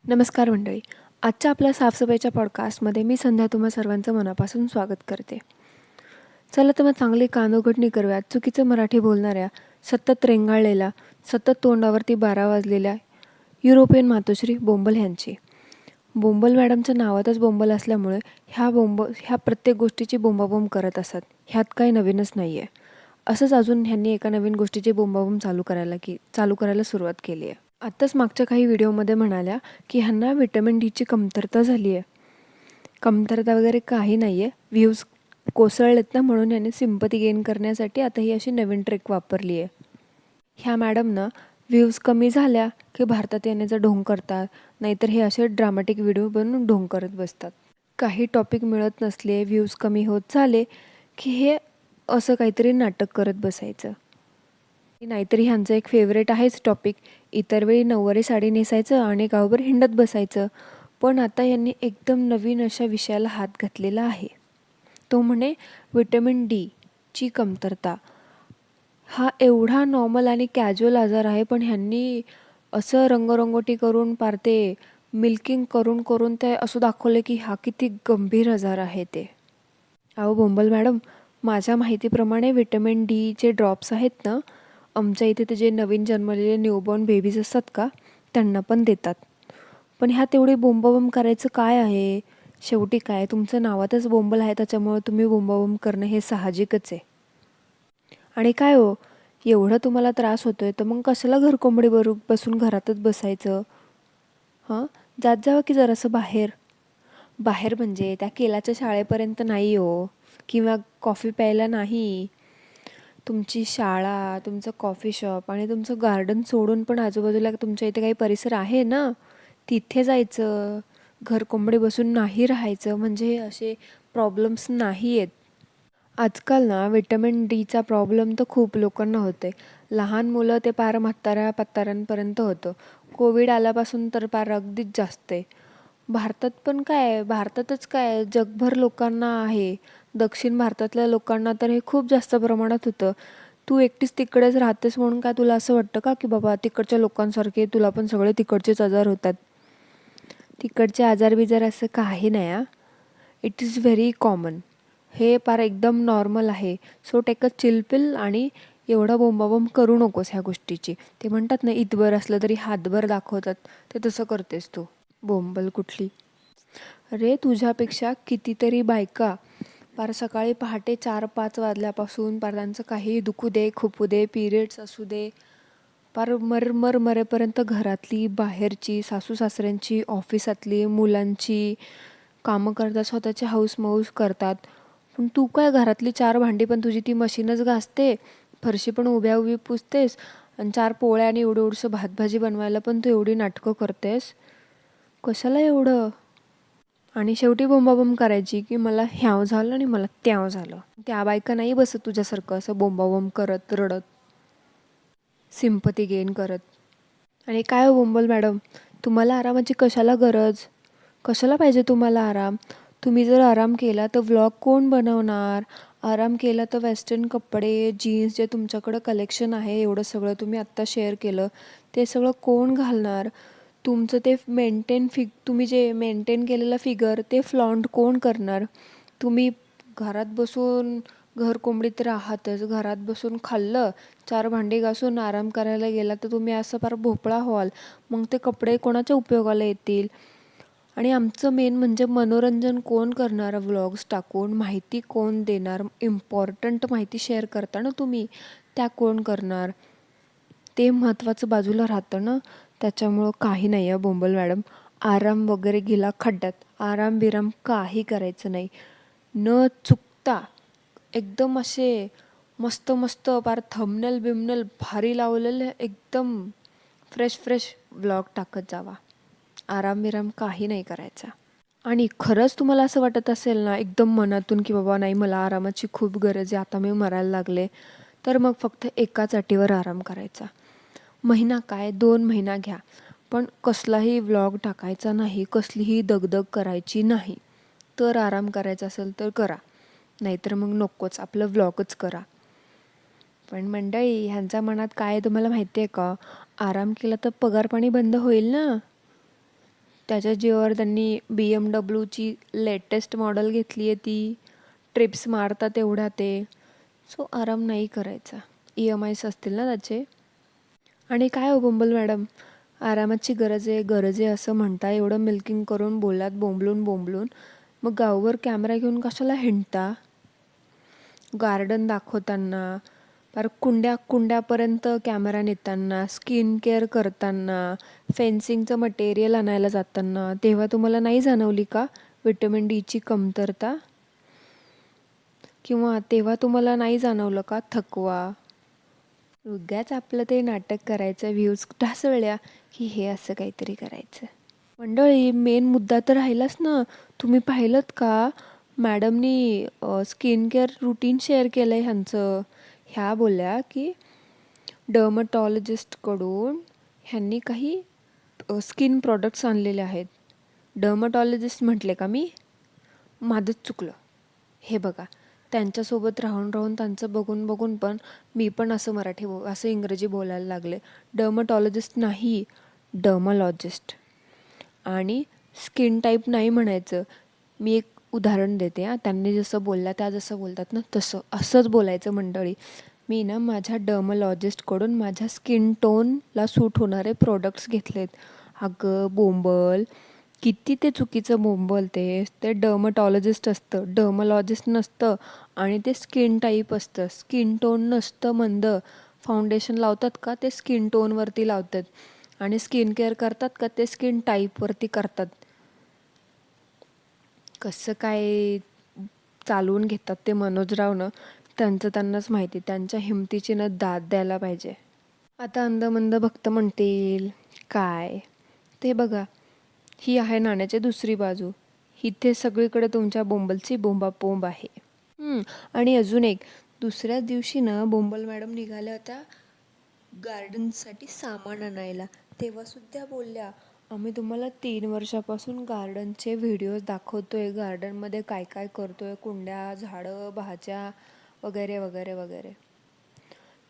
नमस्कार मंडळी. आजच्या आपल्या साफसफाईच्या पॉडकास्टमध्ये मी संध्या तुम्हा सर्वांचं मनापासून स्वागत करते. चला तर मग चांगली कानउघडणी करूयात चुकीचं मराठी बोलणाऱ्या, सतत रेंगाळलेल्या, सतत तोंडावरती 12 वाजलेल्या युरोपियन मातोश्री बोंबल ह्यांची. बोंबल मॅडमच्या नावातच बोंबल असल्यामुळे ह्या प्रत्येक गोष्टीची बोंबाबोंब करत असतात. ह्यात काही नवीनच नाही आहे. असंच अजून ह्यांनी एका नवीन गोष्टीची बोंबाबोंब चालू करायला सुरुवात केली आहे. आत्ताच मागच्या काही व्हिडिओमध्ये म्हणाल्या की ह्यांना व्हिटॅमिन डीची कमतरता झाली आहे. कमतरता वगैरे काही नाही आहे. व्ह्यूज कोसळलेत ना, म्हणून यांनी सिम्पती गेन करण्यासाठी आता ही अशी नवीन ट्रिक वापरली आहे. ह्या मॅडमनं व्ह्यूज कमी झाल्या की भारतात येण्याचा ढोंग करतात, नाहीतर हे असे ड्रामॅटिक व्हिडिओ बनवून ढोंग करत बसतात. काही टॉपिक मिळत नसले, व्ह्यूज कमी होत झाले की हे असं काहीतरी नाटक करत बसायचं. नाहीतरी ह्यांचं एक फेवरेट आहेच टॉपिक, इतर वेळी नऊवारी साडी नेसायचं आणि गावभर हिंडत बसायचं. पण आता यांनी एकदम नवीन अशा विषयाला हात घातलेला आहे. तो म्हणे व्हिटॅमिन डीची कमतरता. हा एवढा नॉर्मल आणि कॅज्युअल आजार आहे, पण ह्यांनी असं रंगरंगोटी करून पार ते मिल्किंग करून करून ते असं दाखवलं की हा किती गंभीर आजार आहे ते. अहो बोंबल मॅडम, माझ्या माहितीप्रमाणे व्हिटॅमिन डीचे ड्रॉप्स आहेत ना, आमच्या इथे ते जे नवीन जन्मलेले न्यूबॉर्न बेबीज असतात का, त्यांना पण देतात. पण ह्यात एवढी बोंबाबोंब करायचं काय आहे? शेवटी काय, तुमचं नावातच बोंबल आहे, त्याच्यामुळे तुम्ही बोंबाबोंब करणं हे साहजिकच आहे. आणि काय हो, एवढं तुम्हाला त्रास होतोय तर मग कशाला घरकोंबडी बसून घरातच बसायचं? हां, जात जावं की जरासं बाहेर. बाहेर म्हणजे त्या केलाच्या शाळेपर्यंत नाही हो, किंवा कॉफी प्यायला नाही. तुमची शाळा, तुमचं कॉफी शॉप आणि तुमचं गार्डन सोडून पण आजूबाजूला तुमच्या इथे काही परिसर आहे ना, तिथे जायचं. घरकोंबडी बसून नाही राहायचं, म्हणजे असे प्रॉब्लेम्स नाही आहेत. आजकाल ना व्हिटॅमिन डीचा प्रॉब्लेम तर खूप लोकांना होते. लहान मुलं ते पार म्हाताऱ्यांपर्यंत होतं. कोविड आल्यापासून तर पार अगदीच जास्त आहे. भारतात पण काय, भारतातच काय, जगभर लोकांना आहे. दक्षिण भारतातल्या लोकांना तर हे खूप जास्त प्रमाणात होतं. तू एकटीच तिकडेच राहतेस म्हणून काय तुला असं वाटतं का की बाबा तिकडच्या लोकांसारखे तुला पण सगळे तिकडचेच आजार होतात? तिकडचे आजार बिजार असं काही नाही हां. It is very common. हे पार एकदम नॉर्मल आहे. So take a chill pill आणि एवढा बोंबाबोंब करू नकोस ह्या गोष्टीची. ते म्हणतात ना, इतभर असलं तरी हातभर दाखवतात, ते तसं करतेस तू. बोंबल कुठली. अरे तुझ्यापेक्षा कितीतरी बायका पार सकाळी पहाटे 4-5 वाजल्यापासून पार त्यांचं काही दुखू दे, खुपू दे, पिरियड्स असू दे, पार मरेपर्यंत घरातली, बाहेरची, सासू-सासऱ्यांची, ऑफिसातली, मुलांची कामं करतात, स्वतःची हौस-मौज करतात. पण तू काय, घरातली 4 भांडी पण तुझी ती मशीनच घासते, फरशी पण उभ्या उभी पुसतेस, आणि 4 पोळ्या आणि एवढं भातभाजी बनवायला पण तू एवढी नाटकं करतेस. कशाला एवढं? आणि शेवटी बोंबाबोंब करायची की मला ह्याव झालं आणि मला त्याव झालं. त्या बायका नाही बसत तुझ्यासारखं असं बोंबाबोंब करत, रडत, सिम्पती गेन करत. आणि काय हो बोंबल मॅडम, तुम्हाला आरामाची कशाला गरज? कशाला पाहिजे तुम्हाला आराम? तुम्ही जर आराम केला तर व्लॉग कोण बनवणार? आराम केला तर वेस्टर्न कपडे, जीन्स जे तुमच्याकडं कलेक्शन आहे, एवढं सगळं तुम्ही आत्ता शेअर केलं, ते सगळं कोण घालणार? तुमचं ते तुम्ही जे मेंटेन केलेलं फिगर ते फ्लॉन्ट कोण करणार? तुम्ही घरात बसून घरकोंबडीत राहतच, घरात बसून खाल्लं, 4 भांडी घासून आराम करायला गेला तर तुम्ही असं फार भोपळा व्हाल. मग ते कपडे कोणाच्या उपयोगाला येतील? आणि आमचं मेन म्हणजे मनोरंजन कोण करणार? व्लॉग्स टाकून माहिती कोण देणार? इम्पॉर्टंट माहिती शेअर करता ना तुम्ही, त्या कोण करणार? ते महत्त्वाचं बाजूला राहतं ना. त्याच्यामुळं काही नाही आहे बोंबल मॅडम. आराम वगैरे गेला खड्ड्यात. आराम बिराम काही करायचं नाही. न चुकता एकदम असे मस्त मस्त पार थंबनेल बिमनेल भारी लावलेले एकदम फ्रेश व्लॉग टाकत जावा. आराम बिराम काही नाही करायचा. आणि खरंच तुम्हाला असं वाटत असेल ना एकदम मनातून की बाबा नाही, मला आरामाची खूप गरज आहे, आता मी मरायला लागले, तर मग फक्त एकाच अटीवर आराम करायचा. महिना काय, 2 महिना घ्या, पण कसलाही व्लॉग टाकायचा नाही, कसलीही दगदग करायची नाही. तर आराम करायचा असेल तर करा, नाहीतर मग नकोच, आपलं व्लॉगच करा. पण मंडळी, ह्यांच्या मनात काय आहे तुम्हाला माहिती आहे का? आराम केला तर पगारपाणी बंद होईल ना. त्याच्या जीवावर त्यांनी BMW ची लेटेस्ट मॉडेल घेतली आहे, ती ट्रिप्स मारतात एवढ्या ते. सो आराम नाही करायचा. EMIs असतील ना त्याचे. आणि काय हो बोंबल मॅडम, आरामाची गरज आहे असं म्हणता, एवढं मिल्किंग करून बोलात बोंबलून बोंबलून, मग गावभर कॅमेरा घेऊन कशाला हिंडता? गार्डन दाखवताना, पार कुंड्यापर्यंत कॅमेरा नेताना, स्किन केअर करताना, फेन्सिंगचं मटेरियल आणायला जाताना, तेव्हा तुम्हाला नाही जाणवली का व्हिटॅमिन डीची कमतरता? किंवा तेव्हा तुम्हाला नाही जाणवलं का थकवा? उगाच आपलं ते नाटक करायचं, व्ह्यूज ढासळल्या की हे असं काहीतरी करायचं. मंडळी, मेन मुद्दा तर राहिलाच ना. तुम्ही पाहिलंत का मॅडमनी स्किन केअर रुटीन शेअर केलं आहे ह्यांचं. ह्या बोलल्या की डर्मटॉलॉजिस्टकडून ह्यांनी काही स्किन प्रॉडक्ट्स आणलेले आहेत. डर्मटॉलॉजिस्ट म्हटले का मी? माझंच चुकलं. हे बघा, त्यांच्यासोबत राहून राहून त्यांचं बघून बघून पण मी पण असं असं इंग्रजी बोलायला लागले. डर्मटॉलॉजिस्ट नाही, डर्मलॉजिस्ट. आणि स्किन टाईप नाही म्हणायचं. मी एक उदाहरण देते हां. त्यांनी जसं बोलल्या, त्या जसं बोलतात ना तसं असंच बोलायचं मंडळी. मी ना माझ्या डर्मलॉजिस्टकडून माझ्या स्किन टोनला सूट होणारे प्रोडक्ट्स घेतलेत. अगं बोंबल, किती ते चुकीचं बोंबल ते डर्मटॉलॉजिस्ट असतं, डर्मलॉजिस्ट नसतं. आणि ते स्किन टाईप असतं, स्किन टोन नसतं. मंद फाउंडेशन लावतात का ते स्किन टोनवरती लावतात, आणि स्किन केअर करतात का ते स्किन टाईपवरती करतात. कसं काय चालवून घेतात ते मनोजरावनं, त्यांचं त्यांनाच माहिती. त्यांच्या हिमतीची ना दाद द्यायला पाहिजे. आता अंदमंद भक्त म्हणतील काय, ते बघा, ही आहे नाण्याची दुसरी बाजू. इथे सगळीकडे तुमच्या बोंबलची बोंबाबोंब आहे. आणि अजून एक, दुसऱ्याच दिवशी ना बोंबल मॅडम निघाल्या होत्या गार्डनसाठी सामान आणायला. तेव्हासुद्धा बोलल्या, आम्ही तुम्हाला 3 वर्षापासून गार्डनचे व्हिडिओज दाखवतोय, गार्डनमध्ये काय काय करतोय, कुंड्या, झाडं, भाज्या वगैरे वगैरे वगैरे.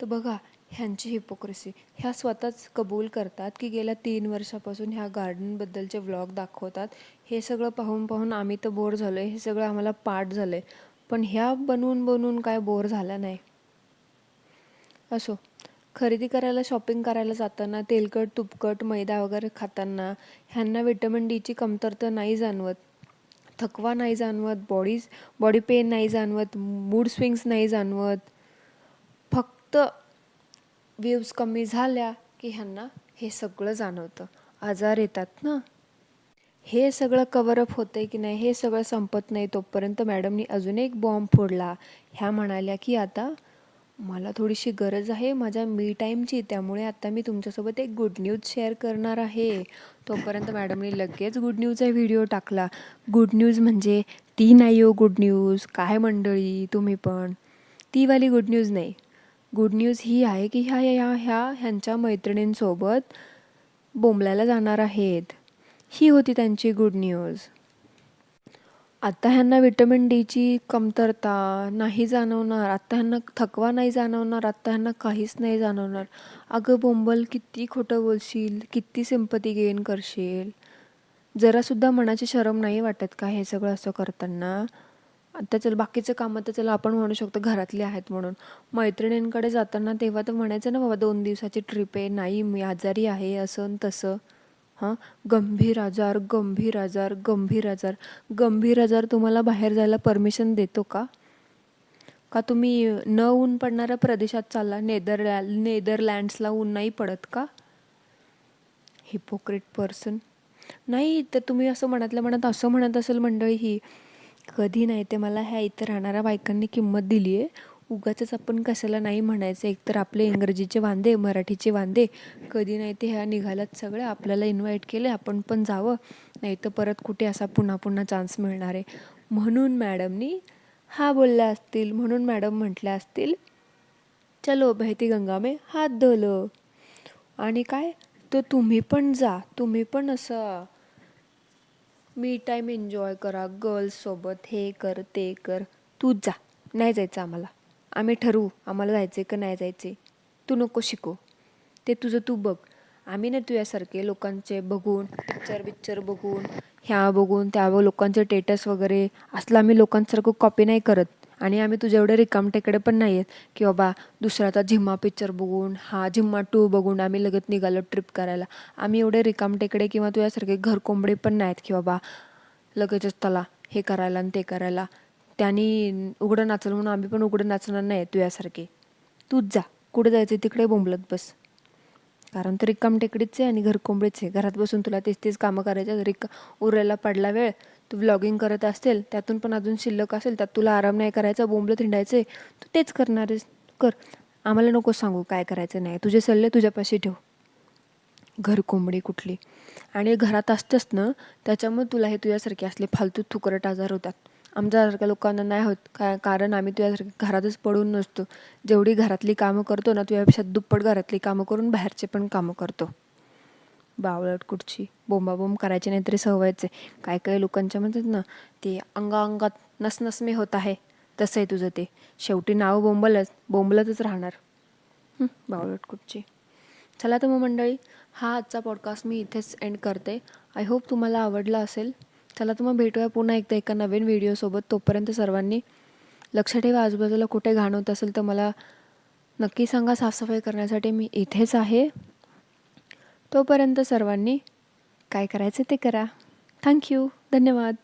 तर बघा ह्यांची हिपोक्रेसी. ह्या स्वतःच कबूल करतात की गेल्या 3 वर्षापासून ह्या गार्डनबद्दलचे व्लॉग दाखवतात. हे सगळं पाहून पाहून आम्ही तर बोर झालो आहे, हे सगळं आम्हाला पाठ झालं आहे. पण ह्या बनवून बनवून काय बोर झाला नाही. असो, खरेदी करायला, शॉपिंग करायला जाताना तेलकट, तुपकट, मैदा वगैरे खाताना ह्यांना व्हिटॅमिन डीची कमतरता नाही जाणवत, थकवा नाही जाणवत, बॉडी पेन नाही जाणवत, मूड स्विंग्स नाही जाणवत. फक्त व्ह्यूज कमी झाल्या की ह्यांना हे सगळं जाणवतं, आजार येतात ना. हे सगळं कव्हरअप होतंय की नाही, हे सगळं संपत नाही तोपर्यंत मॅडमनी अजून एक बॉम्ब फोडला. ह्या म्हणाल्या की आता मला थोडीशी गरज आहे माझ्या मी टाईमची, त्यामुळे आता मी तुमच्यासोबत एक गुड न्यूज शेअर करणार आहे. तोपर्यंत मॅडमनी लगेच गुड न्यूजचा व्हिडिओ टाकला. गुड न्यूज म्हणजे ती नाही हो गुड न्यूज, काय मंडळी तुम्ही पण, ती वाली गुड न्यूज नाही. गुड न्यूज ही आहे की ह्यांच्या मैत्रिणींसोबत बोंबलायला जाणार आहेत. ही होती त्यांची गुड न्यूज. आता ह्यांना व्हिटॅमिन डीची कमतरता नाही जाणवणार, आता ह्यांना थकवा नाही जाणवणार, आता ह्यांना काहीच नाही जाणवणार. अगं बोंबल, किती खोटं बोलशील, किती सिंपती गेन करशील. जरासुद्धा मनाची शरम नाही वाटत का हे सगळं असं करताना? आता चल बाकीचं कामं तर चला आपण म्हणू शकतो घरातली आहेत म्हणून. मैत्रिणींकडे जाताना तेव्हा तर म्हणायचं ना, बाबा 2 दिवसाची ट्रिप आहे, नाही मी आजारी आहे, असं तसं. हां, गंभीर आजार, गंभीर आजार, गंभीर आजार. गंभीर आजार तुम्हाला बाहेर जायला परमिशन देतो का? का तुम्ही न ऊन पडणाऱ्या प्रदेशात चालला, नेदरलँड्सला ऊन नाही पडत का? Hypocrite person. नाही तर तुम्ही असं मनातल्या मनात असं म्हणत असेल मंडळी ही, कधी नाही ते मला ह्या इथं राहणाऱ्या बायकांनी किंमत दिली आहे, उगाचच आपण कशाला नाही म्हणायचं. एकतर आपले इंग्रजीचे वांदे, मराठीचे वांदे, कधी नाही ते ह्या निघाल्यात सगळे, आपल्याला इन्व्हाइट केले, आपण पण जावं, नाही तर परत कुठे असा पुन्हा पुन्हा चान्स मिळणार आहे. म्हणून मॅडमनी हा बोलल्या असतील, म्हणून मॅडम म्हटल्या असतील चलो बहती गंगा में हात धो लो. आणि काय, तर तुम्ही पण जा, तुम्ही पण असं मी टाईम एन्जॉय करा गर्ल्ससोबत, हे कर ते कर. तूच जा, नाही जायचं आम्हाला, आम्ही ठरवू आम्हाला जायचे का नाही जायचे, तू नको शिकू, ते तुझं तू बघ. आम्ही नाही तुझ्यासारखे लोकांचे बघून पिक्चर बघून ह्या बघून त्या लोकांचे स्टेटस वगैरे असलं आम्ही लोकांसारखं कॉपी नाही करत. आणि आम्ही तुझ्या एवढे रिकामटेकडे पण नाही आहेत की बाबा दुसऱ्याचा झिम्मा पिक्चर बघून झिम्मा 2 बघून आम्ही लगेच निघालो ट्रिप करायला. आम्ही एवढे रिकामटेकडे किंवा तुझ्यासारखे घरकोंबडे पण नाहीत की बाबा लगेचच त्याला हे करायला आणि ते करायला. त्यांनी उघडं नाचलं म्हणून आम्ही पण उघडं नाचणार नाही तुझ्यासारखे. तूच जा, कुठे जायचं तिकडे बोंबलत बस. कारण तर रिकाम टेकडीच आहे आणि घरकोंबडीच आहे. घरात बसून तुला तेच कामं करायच्या. उरलेला पडला वेळ तू व्लॉगिंग करत असतील, त्यातून पण अजून शिल्लक असेल, त्यात तुला आराम नाही करायचा, बोंबलत हिंडायचं आहे, तू तेच करणार आहेस. कर. आम्हाला नको सांगू काय करायचं नाही. तुझे सल्ले तुझ्यापाशी ठेव. घरकोंबडी कुठली. आणि घरात असतेस ना, त्याच्यामुळे तुला हे तुझ्यासारखे असले फालतू थुकरट आजार होतात. आमच्यासारख्या लोकांना नाही होत कारण आम्ही तुझ्यासारखे घरातच पडून नसतो. जेवढी घरातली कामं करतो ना, तुझ्यापेक्षा दुप्पट घरातली कामं करून बाहेरचे पण कामं करतो. बावळट कुठची. बोंबाबोंब करायची नाही तरी सवयच आहे. काय काय लोकांच्या म्हणतात ना, ते अंगात नस में होत आहे, तसं आहे तुझं ते. शेवटी नाव बोंबलतच राहणार. बावळट कुठची. चला तर मग मंडळी, हा आजचा पॉडकास्ट मी इथेच एंड करते. आय होप तुम्हाला आवडला असेल. चला तर मग भेटूया पुन्हा एकदा एका नवीन व्हिडिओसोबत. तोपर्यंत सर्वांनी लक्ष ठेवा, आजूबाजूला कुठे घाण होत असेल तर मला नक्की सांगा. साफसफाई करण्यासाठी मी इथेच आहे. तोपर्यंत सर्वांनी काय करायचं ते करा. थँक्यू. धन्यवाद.